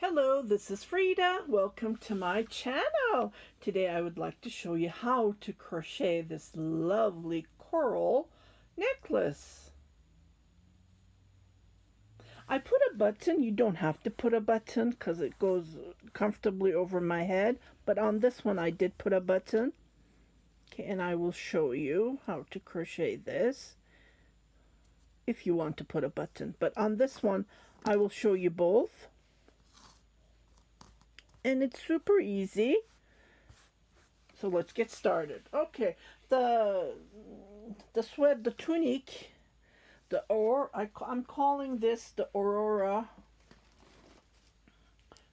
Hello, this is Frida. Welcome to my channel. Today I would like to show you how to crochet this lovely coral necklace. I put a button. You don't have to put a button because it goes comfortably over my head, but on this one I did put a button. Okay, and I will show you how to crochet this if you want to put a button, but on this one I will show you both. And it's super easy. So let's get started. Okay, the tunic, I'm calling this the Aurora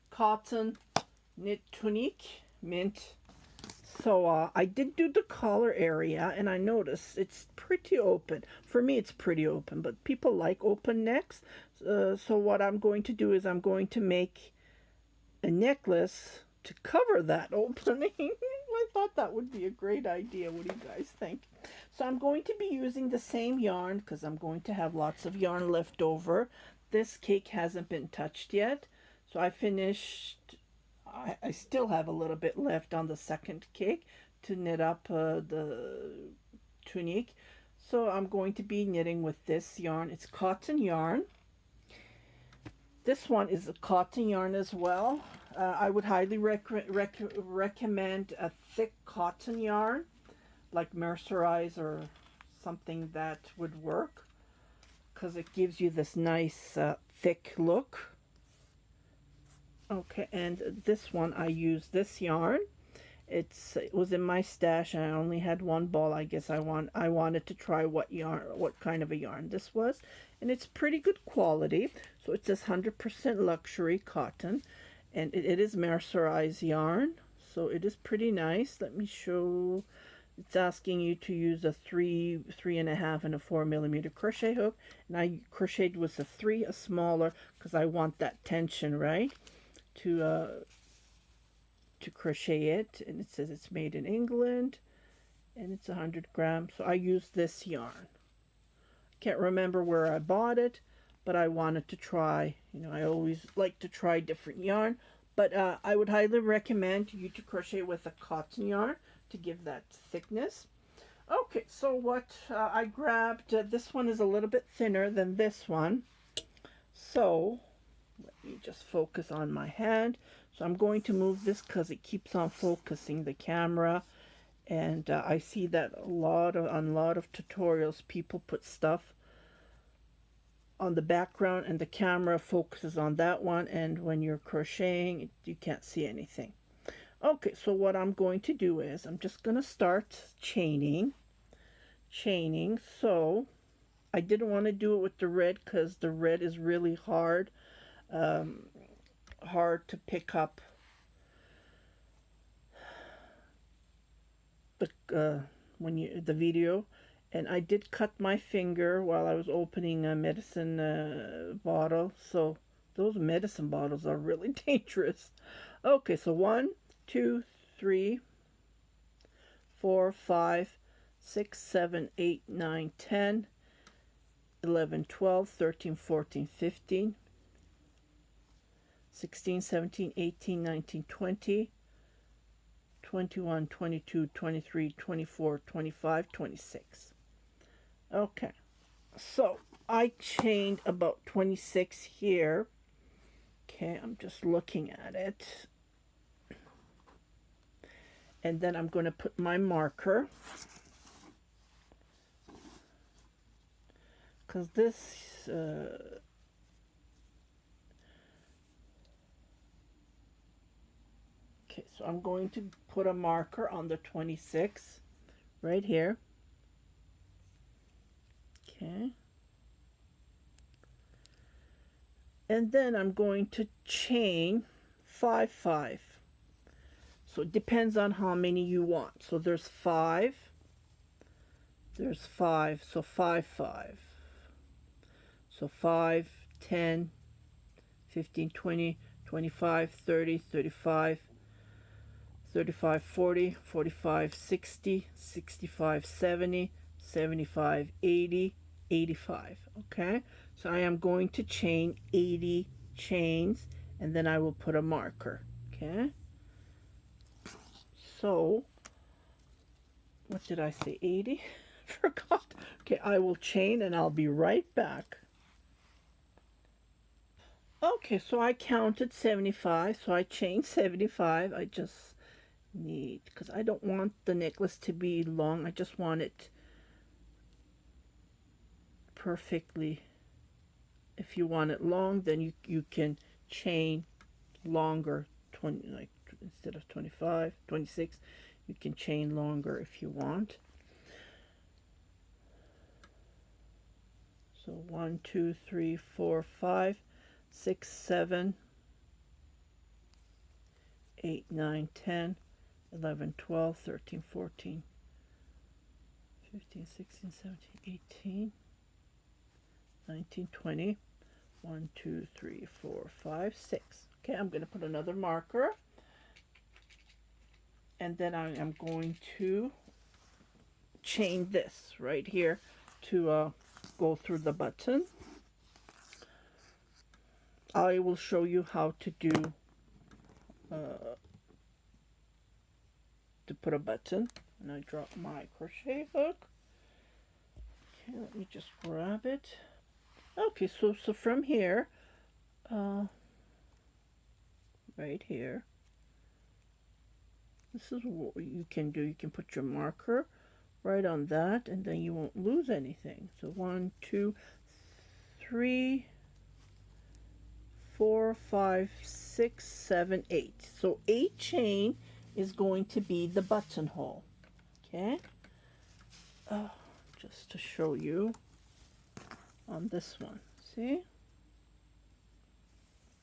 cotton knit tunic mint. So I did do the collar area, and I noticed it's pretty open. For me, it's pretty open, but people like open necks. So what I'm going to do is I'm going to make a necklace to cover that opening. I thought that would be a great idea. What do you guys think? So I'm going to be using the same yarn because I'm going to have lots of yarn left over. This cake hasn't been touched yet, so I finished. I still have a little bit left on the second cake to knit up the tunic. So I'm going to be knitting with this yarn. It's cotton yarn. This one is a cotton yarn as well. I would highly recommend a thick cotton yarn, like mercerized or something that would work, because it gives you this nice thick look. Okay, and this one I use this yarn. It was in my stash and I only had one ball. I guess I wanted to try what kind of a yarn this was, and it's pretty good quality. So it says 100% luxury cotton, and it is mercerized yarn, so it is pretty nice. Let me show. It's asking you to use a 3.5 and a 4mm crochet hook, and I crocheted with a 3, a smaller, because I want that tension, right, to crochet it. And it says it's made in England and it's 100 grams. So I use this yarn. Can't remember where I bought it, but I wanted to try. I always like to try different yarn, but I would highly recommend you to crochet with a cotton yarn to give that thickness. Okay, so what I grabbed, this one is a little bit thinner than this one, so let me just focus on my hand. So I'm going to move this because it keeps on focusing the camera. And I see that on a lot of tutorials, people put stuff on the background and the camera focuses on that one. And when you're crocheting, you can't see anything. Okay, so what I'm going to do is I'm just going to start chaining. So I didn't want to do it with the red because the red is really hard. Hard to pick up the video, and I did cut my finger while I was opening a medicine bottle, so those medicine bottles are really dangerous. Okay, so 1 2 3 4 5 6 7 8 9 10 11 12 13 14 15 16, 17, 18, 19, 20, 21, 22, 23, 24, 25, 26. Okay, so I chained about 26 here. Okay, I'm just looking at it. And then I'm going to put my marker, because this so I'm going to put a marker on the 26 right here. Okay. And then I'm going to chain 5 5. So it depends on how many you want. So there's 5. There's 5. So 5 5. So 5, 10, 15, 20, 25, 30, 35, 35, 40, 45, 60, 65, 70, 75, 80, 85. Okay, so I am going to chain 80 chains and then I will put a marker. Okay, so what did I say, 80? Forgot. Okay, I will chain and I'll be right back. Okay, so I counted 75, so I chained 75. I just need, because I don't want the necklace to be long, I just want it perfectly. If you want it long, then you can chain longer, 20, like instead of 25, 26, you can chain longer if you want. So 1, 2, 3, 4, 5, 6, 7, 8, 9, 10, 11, 12, 13, 14, 15, 16, 17, 18, 19, 20. 1, 2, 3, 4, 5, 6. Okay, I'm going to put another marker. And then I am going to chain this right here to go through the button. I will show you how to do to put a button. And I drop my crochet hook. Okay, let me just grab it. Okay, so from here, right here, this is what you can do. You can put your marker right on that, and then you won't lose anything. So 1, 2, 3, 4, 5, 6, 7, 8. So 8 chain is going to be the buttonhole. Okay, just to show you on this one. See?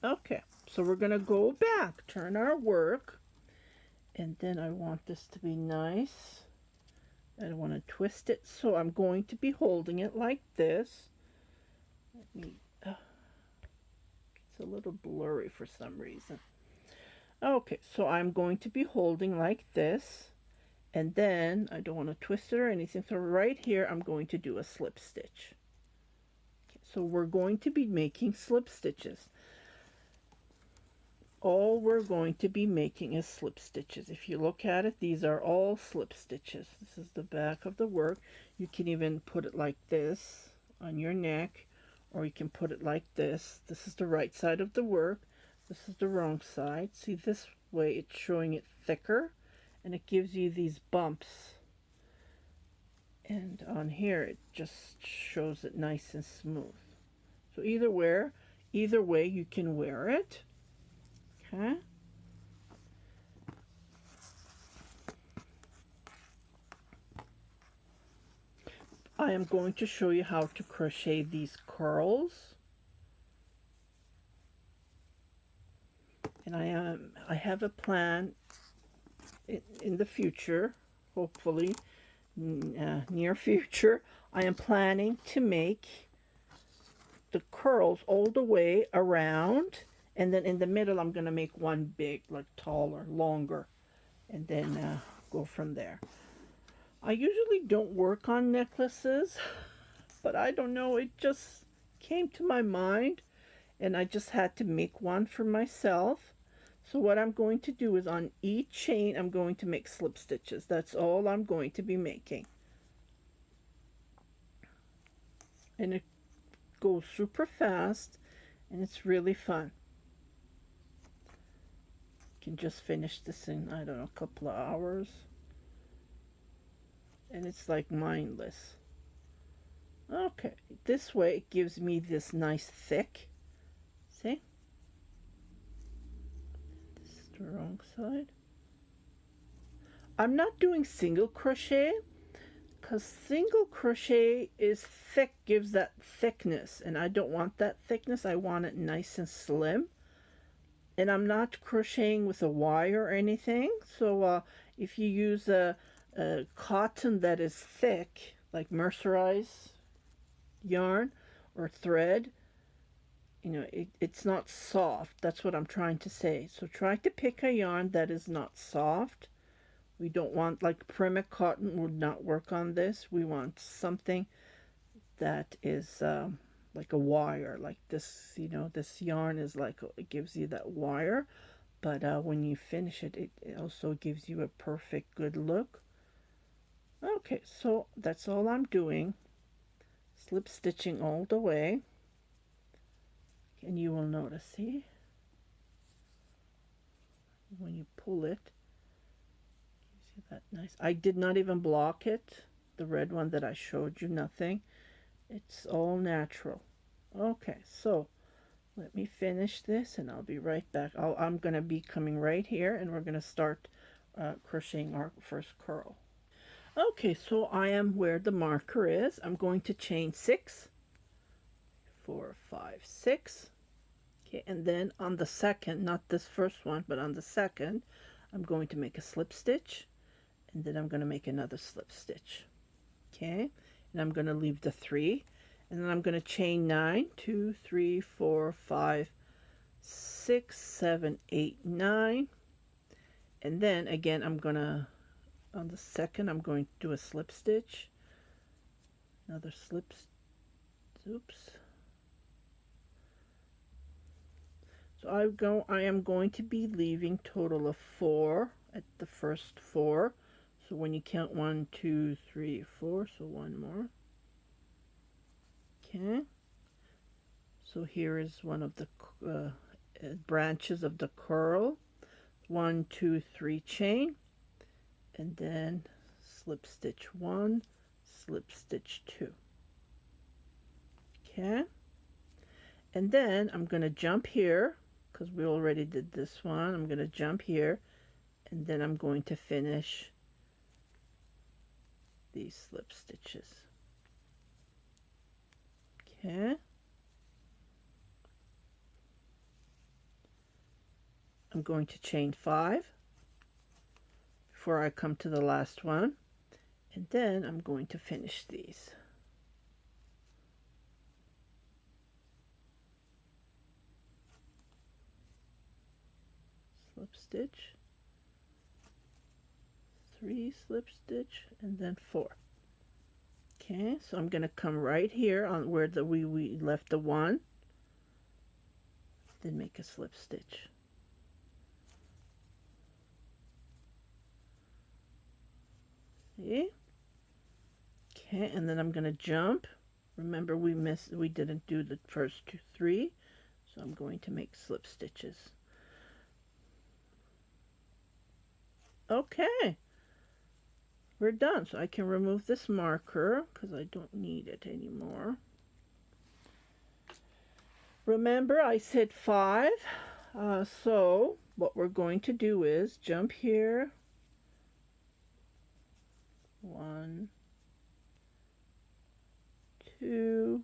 Okay, so we're gonna go back, turn our work, and then I want this to be nice. I don't want to twist it, so I'm going to be holding it like this. Let me, it's a little blurry for some reason. Okay, so I'm going to be holding like this, and then I don't want to twist it or anything, so right here I'm going to do a slip stitch. Okay, so we're going to be making slip stitches. All we're going to be making is slip stitches. If you look at it, these are all slip stitches. This is the back of the work. You can even put it like this on your neck, or you can put it like this. This is the right side of the work. This is the wrong side. See, this way it's showing it thicker, and it gives you these bumps. And on here it just shows it nice and smooth. So either way you can wear it. Okay. I am going to show you how to crochet these curls. And I have a plan in the future, hopefully near future. I am planning to make the curls all the way around, and then in the middle I'm going to make one big, like taller, longer, and then go from there. I usually don't work on necklaces, but I don't know, it just came to my mind and I just had to make one for myself. So what I'm going to do is on each chain I'm going to make slip stitches. That's all I'm going to be making. And it goes super fast and it's really fun. You can just finish this in, I don't know, a couple of hours. And it's like mindless. Okay, this way it gives me this nice thick, see? This is the wrong side. I'm not doing single crochet because single crochet is thick, gives that thickness, and I don't want that thickness. I want it nice and slim. And I'm not crocheting with a wire or anything, so if you use a cotton that is thick, like mercerized yarn or thread, you know, it's not soft. That's what I'm trying to say. So try to pick a yarn that is not soft. We don't want, like Prima cotton would not work on this. We want something that is like a wire, like this, you know, this yarn is like, it gives you that wire, but when you finish it, it also gives you a perfect good look. Okay, so that's all I'm doing. Slip stitching all the way. And you will notice, see, when you pull it, gives you that nice. I did not even block it, the red one that I showed you, nothing. It's all natural. Okay, so let me finish this and I'll be right back. I'm going to be coming right here and we're going to start crocheting our first curl. Okay, so I am where the marker is. I'm going to chain 6, 4, 5, 6. Okay, and then on the second, not this first one, but on the second, I'm going to make a slip stitch, and then I'm going to make another slip stitch. Okay, and I'm going to leave the 3, and then I'm going to chain 9, 2, 3, 4, 5, 6, 7, 8, 9, and then again I'm going to, on the second, I'm going to do a slip stitch, another slip, oops. So I am going to be leaving total of 4 at the first 4. So when you count 1, 2, 3, 4, so one more. Okay. So here is one of the branches of the curl. 1, 2, 3 chain, and then slip stitch 1, slip stitch 2. Okay. And then I'm going to jump here because we already did this one. I'm going to jump here, and then I'm going to finish these slip stitches. Okay. I'm going to chain 5 before I come to the last one, and then I'm going to finish these. Slip stitch, 3 slip stitch, and then 4. Okay, so I'm going to come right here on where we left the 1, then make a slip stitch. See? Okay, and then I'm going to jump. Remember we didn't do the first 3, so I'm going to make slip stitches. Okay, we're done. So I can remove this marker because I don't need it anymore. Remember I said 5, so what we're going to do is jump here, 1, 2,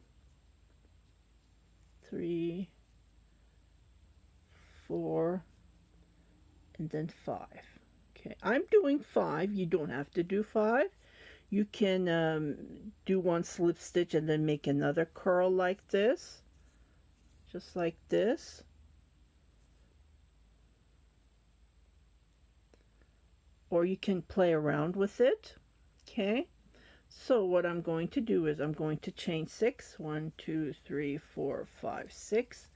3, 4, and then 5. Okay, I'm doing 5. You don't have to do 5. You can do 1 slip stitch and then make another curl like this, just like this. Or you can play around with it. Okay, so what I'm going to do is I'm going to chain 6, 1, 2, 3, 4, 5, 6,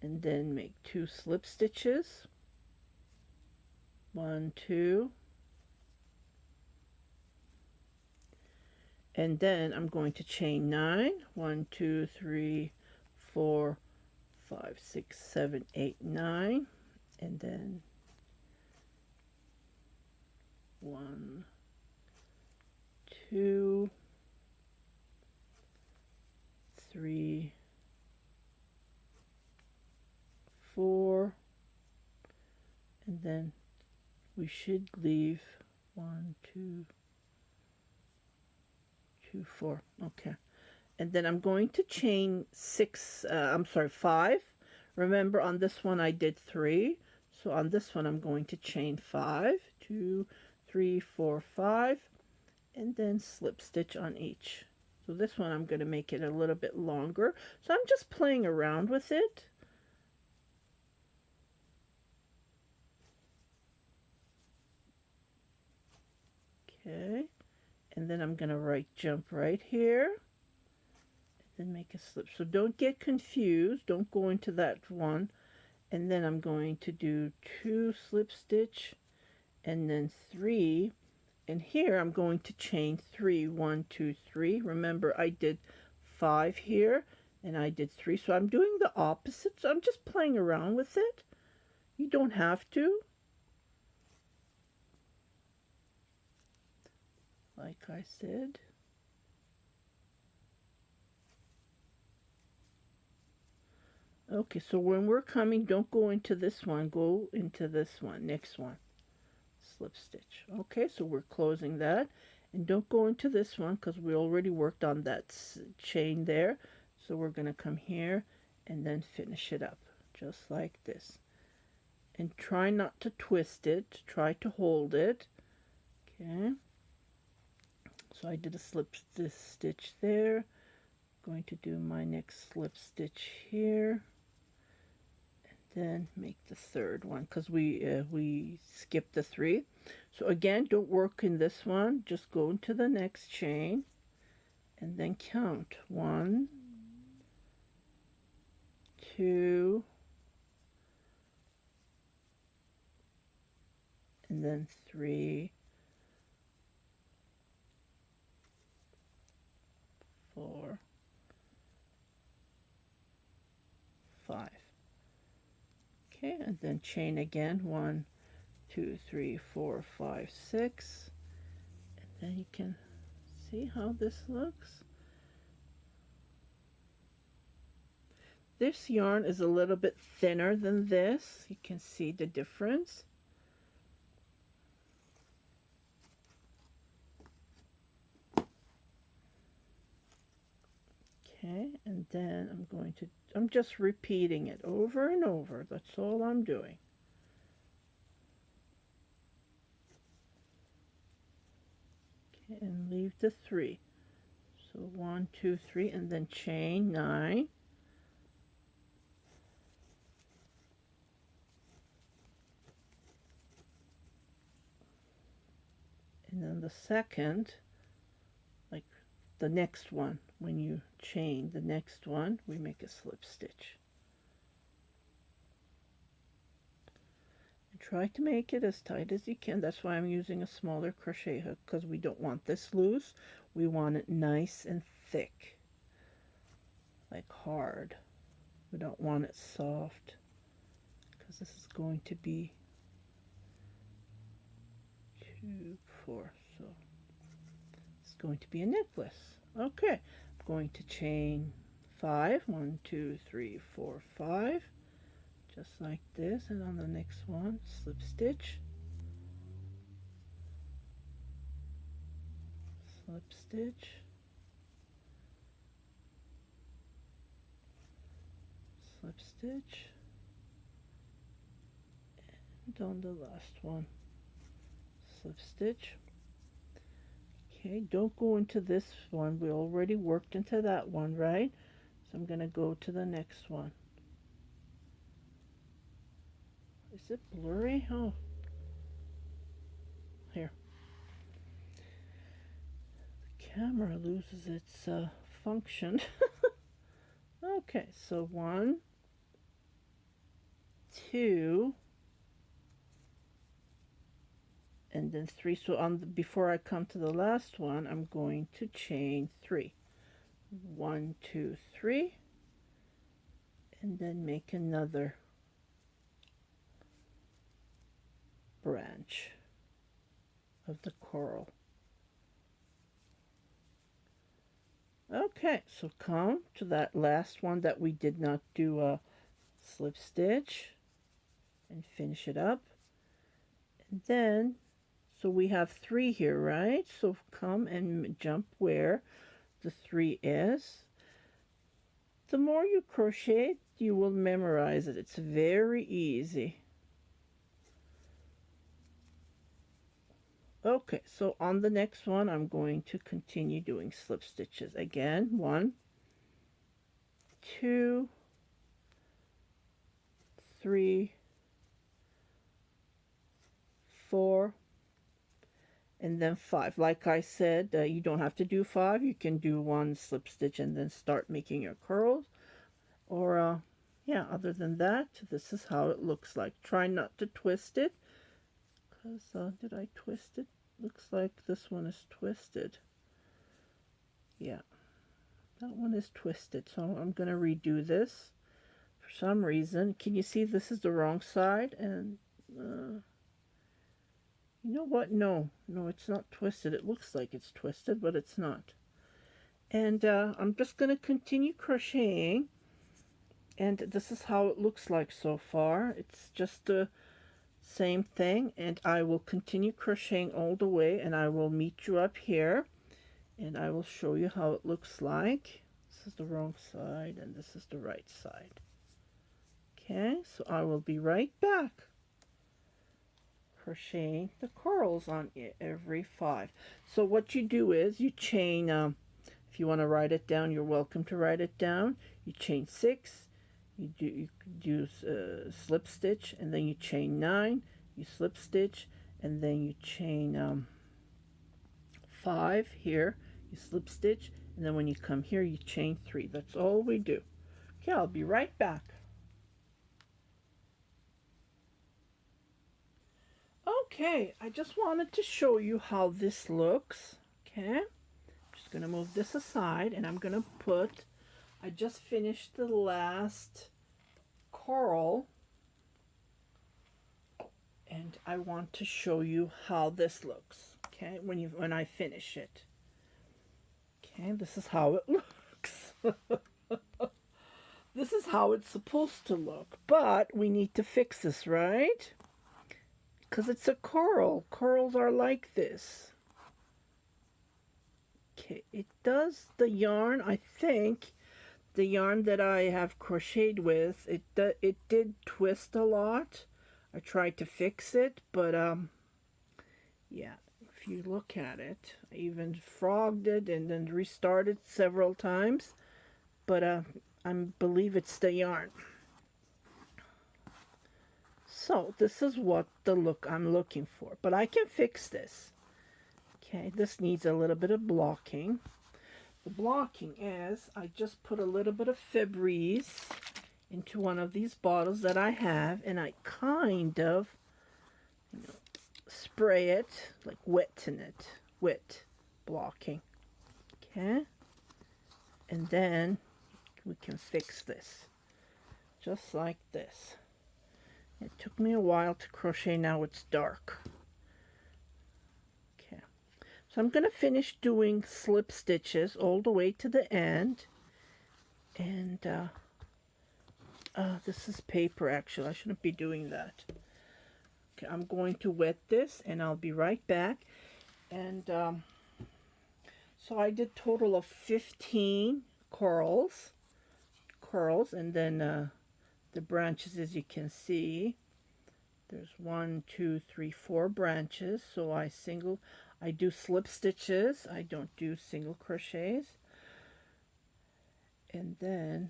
and then make 2 slip stitches. 1, 2, and then I'm going to chain 9, 1, 2, 3, 4, 5, 6, 7, 8, 9, and then 1, 2, 3, 4, and then we should leave 1, 2, 2, 4. Okay, and then I'm going to chain 5. Remember on this one I did 3, so on this one I'm going to chain 5, 2, 3, 4, 5, and then slip stitch on each. So this one I'm going to make it a little bit longer, so I'm just playing around with it. Okay, and then I'm going to jump right here, then make a slip. So don't get confused, don't go into that one, and then I'm going to do 2 slip stitch and then 3, and here I'm going to chain 3, 1, 2, 3. Remember I did 5 here and I did 3, so I'm doing the opposite. So I'm just playing around with it. You don't have to, like I said. Okay, so when we're coming, don't go into this one, go into this one, next one, slip stitch. Okay, so we're closing that, and don't go into this one because we already worked on that chain there. So we're going to come here and then finish it up just like this, and try not to twist it, try to hold it. Okay, so I did a slip stitch there. Going to do my next slip stitch here, then make the third one because we skipped the 3. So again, don't work in this one, just go into the next chain and then count 1, 2, and then 3, 4, 5. Okay, and then chain again, 1, 2, 3, 4, 5, 6, and then you can see how this looks. This yarn is a little bit thinner than this. You can see the difference. Okay, and then I'm just repeating it over and over. That's all I'm doing. Okay, and leave the 3. So 1, 2, 3, and then chain 9. And then the second, like the next one, when you chain the next one, we make a slip stitch. And try to make it as tight as you can. That's why I'm using a smaller crochet hook, because we don't want this loose. We want it nice and thick, like hard. We don't want it soft, because this is going to be 2, 4, so it's going to be a necklace. Okay, I'm going to chain 5, 1, 2, 3, 4, 5, just like this, and on the next one, slip stitch, slip stitch, slip stitch, and on the last one, slip stitch. Okay, don't go into this one. We already worked into that one, right? So I'm going to go to the next one. Is it blurry? Oh, here. The camera loses its function. Okay, so 1, 2, and then 3. So before I come to the last one, I'm going to chain 3. 1, 2, 3, and then make another branch of the coral. Okay, so come to that last one that we did not do a slip stitch and finish it up. And then, so we have 3 here, right? So come and jump where the 3 is. The more you crochet, you will memorize it. It's very easy. Okay, so on the next one, I'm going to continue doing slip stitches. Again, 1, 2, 3, 4, and then 5. Like I said, you don't have to do 5. You can do 1 slip stitch and then start making your curls. Or yeah, other than that, this is how it looks like. Try not to twist it, because did I twist it? Looks like this one is twisted. Yeah, that one is twisted, so I'm going to redo this. For some reason, can you see this is the wrong side? And you know what? No, it's not twisted. It looks like it's twisted, but it's not. And I'm just going to continue crocheting. And this is how it looks like so far. It's just the same thing. And I will continue crocheting all the way. And I will meet you up here. And I will show you how it looks like. This is the wrong side. And this is the right side. Okay, so I will be right back. Crocheting the corals on every 5. So what you do is you chain, if you want to write it down, you're welcome to write it down. You chain 6, you do slip stitch, and then you chain 9, you slip stitch, and then you chain 5 here, you slip stitch, and then when you come here you chain 3. That's all we do. Okay, I'll be right back. Okay, I just wanted to show you how this looks. Okay, I'm just going to move this aside, and I'm going to put, I just finished the last coral, and I want to show you how this looks. Okay, when I finish it. Okay, this is how it looks. This is how it's supposed to look, but we need to fix this, right? Because it's a coral. Corals are like this. Okay, it does, the yarn, I think, the yarn that I have crocheted with, it did twist a lot. I tried to fix it, but yeah, if you look at it, I even frogged it and then restarted several times, but I believe it's the yarn. So this is what the look I'm looking for, but I can fix this. Okay, this needs a little bit of blocking. The blocking is, I just put a little bit of Febreze into one of these bottles that I have, and I kind of, spray it, like wet blocking. Okay, and then we can fix this, just like this. It took me a while to crochet, now it's dark. Okay, so I'm going to finish doing slip stitches all the way to the end. And this is paper, actually. I shouldn't be doing that. Okay, I'm going to wet this, and I'll be right back. And so I did total of 15 corals, and then the branches, as you can see, there's 1, 2, 3, 4 branches. So I do slip stitches. I don't do single crochets. And then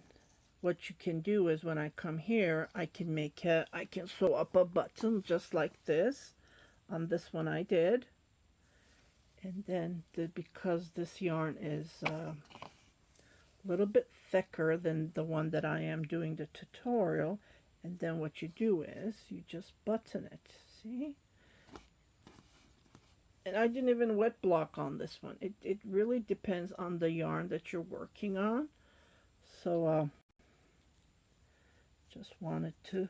what you can do is when I come here, I can sew up a button just like this. On this one I did. And then because this yarn is a little bit thicker than the one that I am doing the tutorial, and then what you do is you just button it, see? And I didn't even wet block on this one. It really depends on the yarn that you're working on. So just wanted to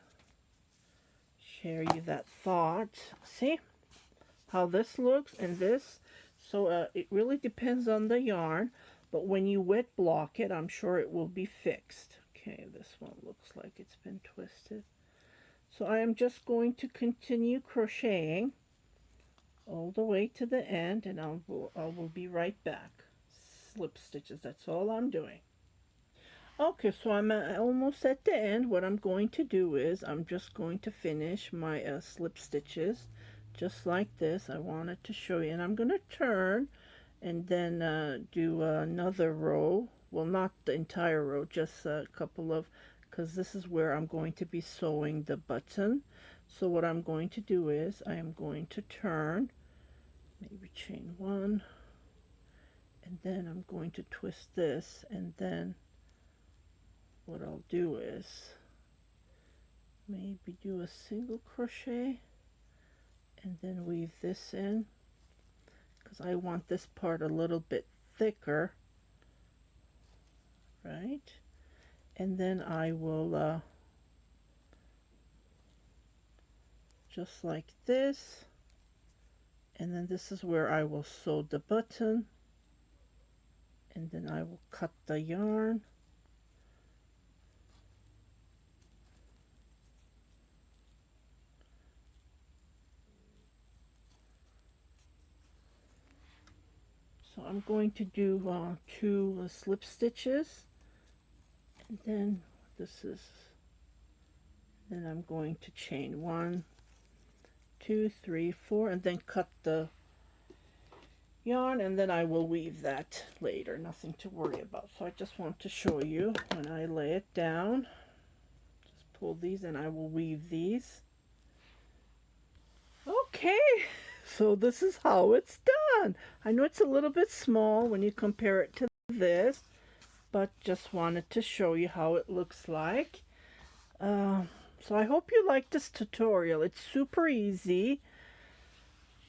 share you that thought. See how this looks and this? So it really depends on the yarn, but when you wet block it, I'm sure it will be fixed. Okay, this one looks like it's been twisted. So I am just going to continue crocheting all the way to the end, and I will be right back. Slip stitches, that's all I'm doing. Okay, so I'm almost at the end. What I'm going to do is I'm just going to finish my slip stitches just like this. I wanted to show you, and I'm going to turn and then do another row. Well, not the entire row, just a couple of, because this is where I'm going to be sewing the button. So what I'm going to do is I am going to turn maybe chain one, and then I'm going to twist this, and then what I'll do is maybe do a single crochet and then weave this in, because I want this part a little bit thicker, right? And then I will just like this, and then this is where I will sew the button, and then I will cut the yarn. So I'm going to do 2 slip stitches, and then this is, then I'm going to chain 1, 2, 3, 4, and then cut the yarn, and then I will weave that later. Nothing to worry about. So I just want to show you when I lay it down. Just pull these and I will weave these. Okay, so this is how it's done. I know it's a little bit small when you compare it to this, but just wanted to show you how it looks like. So I hope you like this tutorial. It's super easy.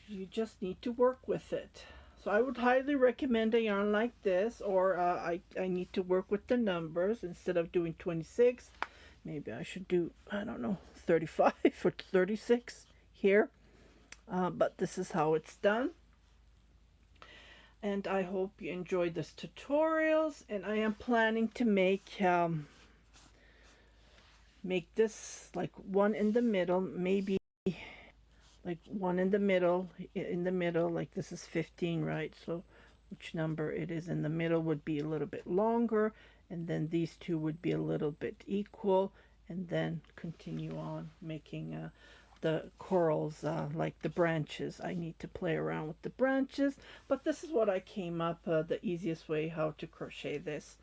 You just need to work with it. So I would highly recommend a yarn like this, or I need to work with the numbers. Instead of doing 26, maybe I should do, I don't know, 35 or 36 here. But this is how it's done. And I hope you enjoyed this tutorials, and I am planning to make this like one in the middle, maybe like one in the middle, like this is 15, right? So which number it is in the middle would be a little bit longer, and then these two would be a little bit equal, and then continue on making the corals, like the branches. I need to play around with the branches, but this is what I came up, the easiest way how to crochet this,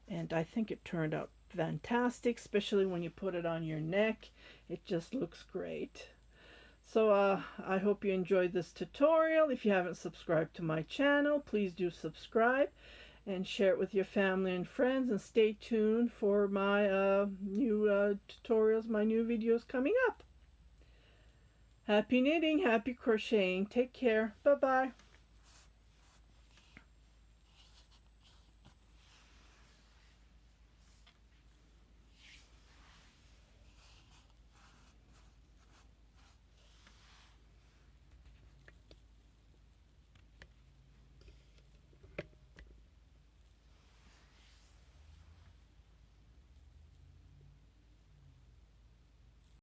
and I think it turned out fantastic, especially when you put it on your neck. It just looks great. So I hope you enjoyed this tutorial. If you haven't subscribed to my channel, please do subscribe and share it with your family and friends, and stay tuned for my new tutorials, my new videos coming up. Happy knitting, happy crocheting. Take care. Bye-bye.